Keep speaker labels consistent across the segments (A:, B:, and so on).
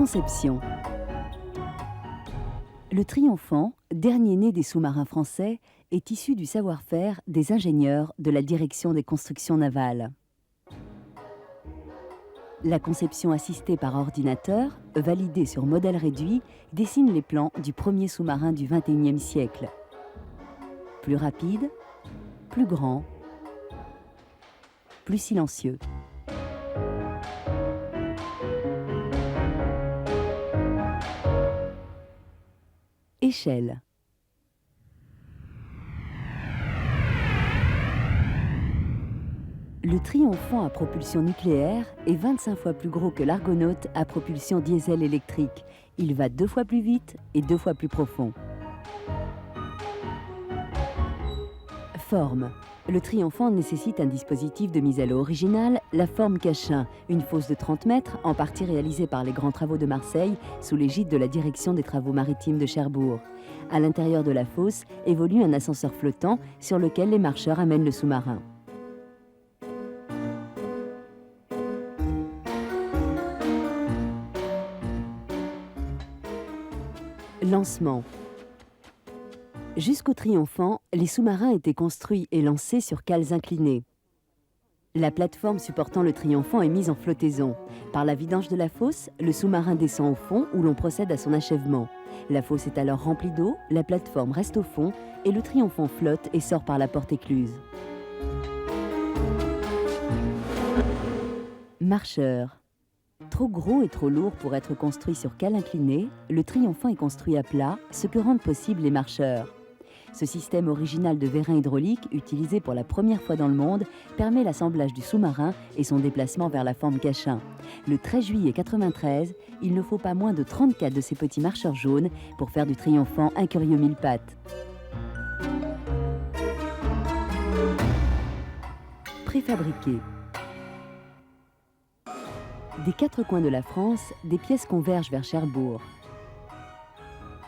A: Conception. Le Triomphant, dernier né des sous-marins français, est issu du savoir-faire des ingénieurs de la Direction des constructions navales. La conception assistée par ordinateur, validée sur modèle réduit, dessine les plans du premier sous-marin du XXIe siècle. Plus rapide, plus grand, plus silencieux. Échelle. Le Triomphant à propulsion nucléaire est 25 fois plus gros que l'Argonaut à propulsion diesel électrique. Il va 2 fois plus vite et 2 fois plus profond. Forme. Le Triomphant nécessite un dispositif de mise à l'eau original, la forme Cachin, une fosse de 30 mètres, en partie réalisée par les Grands Travaux de Marseille, sous l'égide de la Direction des Travaux Maritimes de Cherbourg. À l'intérieur de la fosse évolue un ascenseur flottant sur lequel les marcheurs amènent le sous-marin. Lancement. Jusqu'au Triomphant, les sous-marins étaient construits et lancés sur cales inclinées. La plateforme supportant le Triomphant est mise en flottaison. Par la vidange de la fosse, le sous-marin descend au fond où l'on procède à son achèvement. La fosse est alors remplie d'eau, la plateforme reste au fond et le Triomphant flotte et sort par la porte écluse. Marcheur. Trop gros et trop lourd pour être construit sur cale inclinée, le Triomphant est construit à plat, ce que rendent possible les marcheurs. Ce système original de vérin hydraulique, utilisé pour la première fois dans le monde, permet l'assemblage du sous-marin et son déplacement vers la forme Cachin. Le 13 juillet 1993, il ne faut pas moins de 34 de ces petits marcheurs jaunes pour faire du Triomphant un curieux mille pattes. Préfabriqué. Des 4 coins de la France, des pièces convergent vers Cherbourg.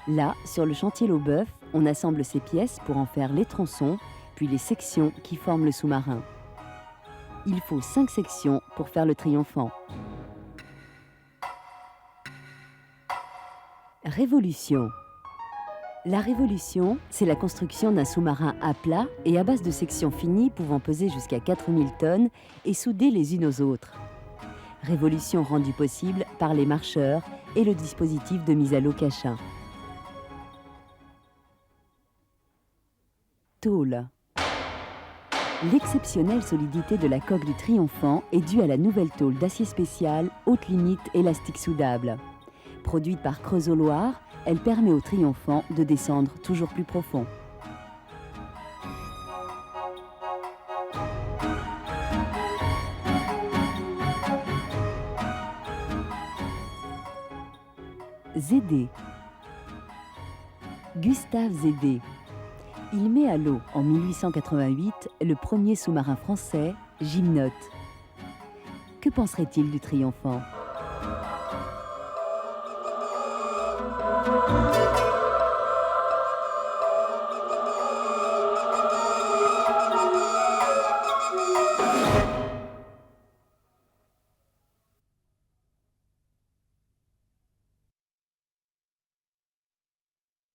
A: Là, sur le chantier Laubeuf, on assemble ces pièces pour en faire les tronçons, puis les sections qui forment le sous-marin. Il faut 5 sections pour faire le Triomphant. Révolution. La révolution, c'est la construction d'un sous-marin à plat et à base de sections finies pouvant peser jusqu'à 4000 tonnes et soudées les unes aux autres. Révolution rendue possible par les marcheurs et le dispositif de mise à l'eau Cachin. Tôle. L'exceptionnelle solidité de la coque du Triomphant est due à la nouvelle tôle d'acier spécial haute limite élastique soudable. Produite par Creusot-Loire, elle permet au Triomphant de descendre toujours plus profond. Zédé. Gustave Zédé. Il met à l'eau en 1888 le premier sous-marin français, Gymnote. Que penserait-il du Triomphant ?